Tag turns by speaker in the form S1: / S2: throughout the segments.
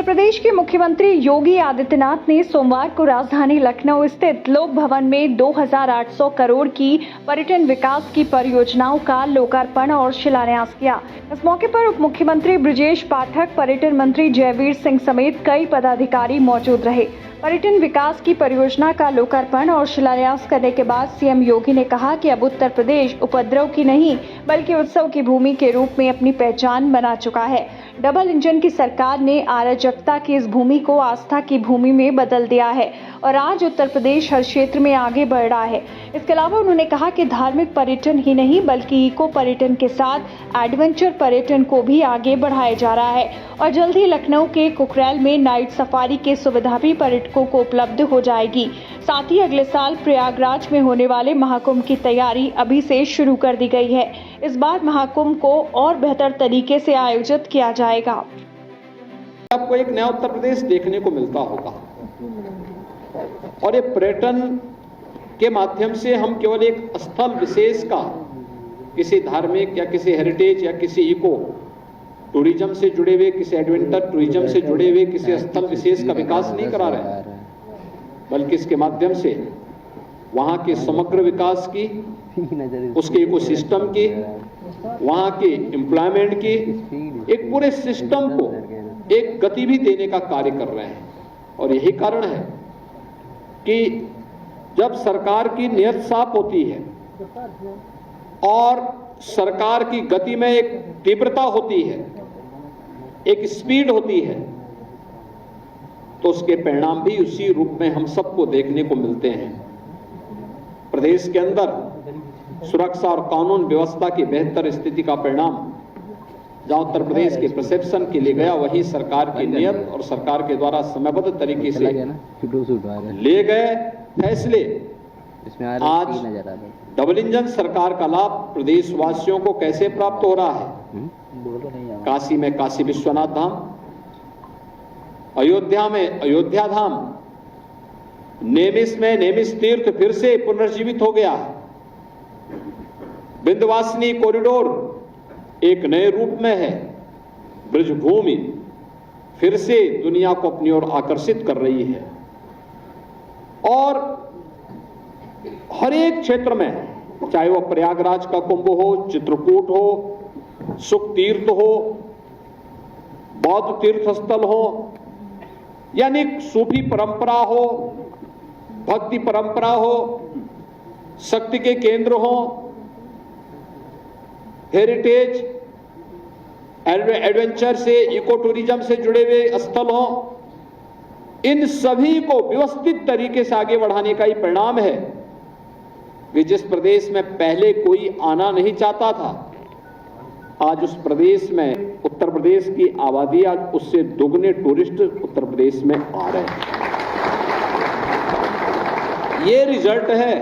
S1: प्रदेश के मुख्यमंत्री योगी आदित्यनाथ ने सोमवार को राजधानी लखनऊ स्थित लोक भवन में 2800 करोड़ की पर्यटन विकास की परियोजनाओं का लोकार्पण और शिलान्यास किया। इस मौके पर उप मुख्यमंत्री ब्रजेश पाठक, पर्यटन मंत्री जयवीर सिंह समेत कई पदाधिकारी मौजूद रहे। पर्यटन विकास की परियोजना का लोकार्पण और शिलान्यास करने के बाद सीएम योगी ने कहा कि अब उत्तर प्रदेश उपद्रव की नहीं बल्कि उत्सव की भूमि के रूप में अपनी पहचान बना चुका है। डबल इंजन की सरकार ने अराजकता की इस भूमि को आस्था की भूमि में बदल दिया है और आज उत्तर प्रदेश हर क्षेत्र में आगे बढ़ रहा है। इसके अलावा उन्होंने कहा कि धार्मिक पर्यटन ही नहीं बल्कि इको पर्यटन के साथ एडवेंचर पर्यटन को भी आगे बढ़ाया जा रहा है और जल्द ही लखनऊ के कुकरेल में नाइट सफारी की सुविधा भी पर्यटकों को उपलब्ध हो जाएगी। साथ ही अगले साल प्रयागराज में होने वाले महाकुंभ की तैयारी अभी से शुरू कर दी गई है। इस बार महाकुंभ को और बेहतर तरीके से आयोजित किया जाएगा।
S2: आपको एक नया उत्तर प्रदेश देखने को मिलता होगा और ये पर्यटन के माध्यम से हम केवल एक स्थल विशेष का किसी धार्मिक या किसी हेरिटेज या किसी इको टूरिज्म से जुड़े हुए, किसी एडवेंचर टूरिज्म से जुड़े हुए किसी स्थल विशेष का विकास नहीं करा रहे हैं, बल्कि इसके माध्यम से वहां के समग्र विकास की, उसके इकोसिस्टम की, वहां के एम्प्लॉयमेंट की, एक पूरे सिस्टम को एक गति भी देने का कार्य कर रहे हैं। और यही कारण है कि जब सरकार की नीयत साफ होती है और सरकार की गति में एक तीव्रता होती है, एक स्पीड होती है, तो उसके परिणाम भी उसी रूप में हम सबको देखने को मिलते हैं। प्रदेश के अंदर सुरक्षा और कानून व्यवस्था की बेहतर स्थिति का परिणाम जहां उत्तर प्रदेश के परसेप्शन के लिए गया, वही सरकार की नियत और सरकार के द्वारा समयबद्ध तरीके से ले गए फैसले आज डबल इंजन सरकार का लाभ प्रदेशवासियों को कैसे प्राप्त हो रहा है। काशी में काशी विश्वनाथ धाम, अयोध्या में अयोध्या धाम, नेमिस में नेमिस तीर्थ फिर से पुनर्जीवित हो गया। विंध्यवासिनी कॉरिडोर एक नए रूप में है। ब्रजभूमि फिर से दुनिया को अपनी ओर आकर्षित कर रही है और हर एक क्षेत्र में, चाहे वह प्रयागराज का कुंभ हो, चित्रकूट हो, सुख तीर्थ हो, बौद्ध तीर्थ स्थल हो, यानी सूफी परंपरा हो, भक्ति परंपरा हो, शक्ति के केंद्र हो, हेरिटेज एडवेंचर से, इको टूरिज्म से जुड़े हुए स्थल हो, इन सभी को व्यवस्थित तरीके से आगे बढ़ाने का ही परिणाम है कि जिस प्रदेश में पहले कोई आना नहीं चाहता था, आज उस प्रदेश में, उत्तर प्रदेश की आबादी आज उससे दोगुने टूरिस्ट उत्तर प्रदेश में आ रहे हैं। ये रिजल्ट है।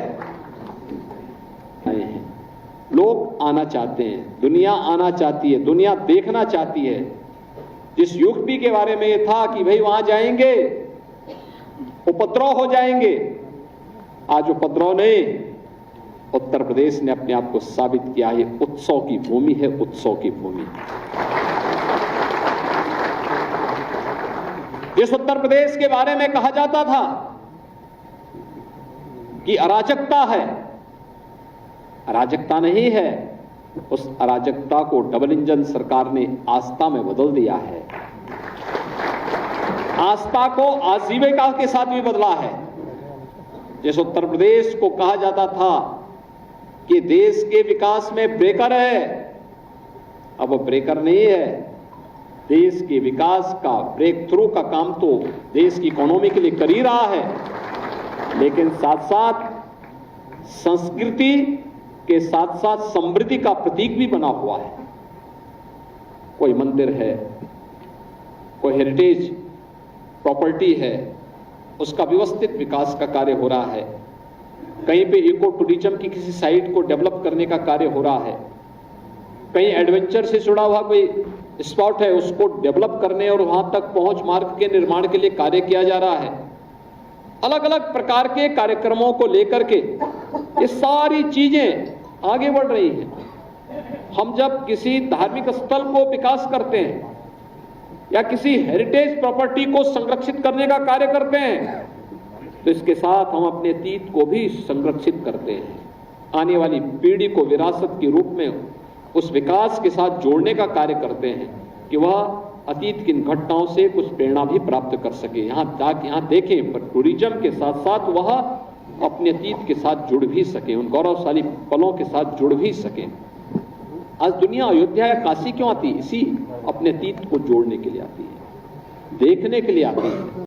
S2: लोग आना चाहते हैं, दुनिया आना चाहती है, दुनिया देखना चाहती है। जिस युक्ति के बारे में ये था कि भाई वहां जाएंगे उपद्रव हो जाएंगे, आज उपद्रव नहीं, उत्तर प्रदेश ने अपने आप को साबित किया है। उत्सव की भूमि है, उत्सव की भूमि। जिस उत्तर प्रदेश के बारे में कहा जाता था कि अराजकता है, अराजकता नहीं है, उस अराजकता को डबल इंजन सरकार ने आस्था में बदल दिया है। आस्था को आजीविका के साथ भी बदला है। जिस उत्तर प्रदेश को कहा जाता था कि देश के विकास में ब्रेकर है, अब वो ब्रेकर नहीं है। देश के विकास का ब्रेक थ्रू का काम तो देश की इकोनॉमी के लिए कर ही रहा है, लेकिन साथ साथ संस्कृति के साथ साथ समृद्धि का प्रतीक भी बना हुआ है। कोई मंदिर है, कोई हेरिटेज प्रॉपर्टी है, उसका व्यवस्थित विकास का कार्य हो रहा है। कहीं पे इको टूरिज्म की किसी साइट को डेवलप करने का कार्य हो रहा है। कहीं एडवेंचर से जुड़ा हुआ कोई स्पॉट है, उसको डेवलप करने और वहां तक पहुंच मार्ग के निर्माण के लिए कार्य किया जा रहा है। अलग अलग प्रकार के कार्यक्रमों को लेकर के ये सारी चीजें आगे बढ़ रही हैं। हम जब किसी धार्मिक स्थल को विकास करते हैं या किसी हेरिटेज प्रॉपर्टी को संरक्षित करने का कार्य करते हैं, तो इसके साथ हम अपने अतीत को भी संरक्षित करते हैं। आने वाली पीढ़ी को विरासत के रूप में उस विकास के साथ जोड़ने का कार्य करते हैं कि वह अतीत की इन घटनाओं से कुछ प्रेरणा भी प्राप्त कर सके। यहाँ देखें, पर टूरिज्म के साथ साथ वह अपने अतीत के साथ जुड़ भी सके, उन गौरवशाली पलों के साथ जुड़ भी सके। आज दुनिया अयोध्या या काशी क्यों आती है? इसी अपने अतीत को जोड़ने के लिए आती है, देखने के लिए आती है।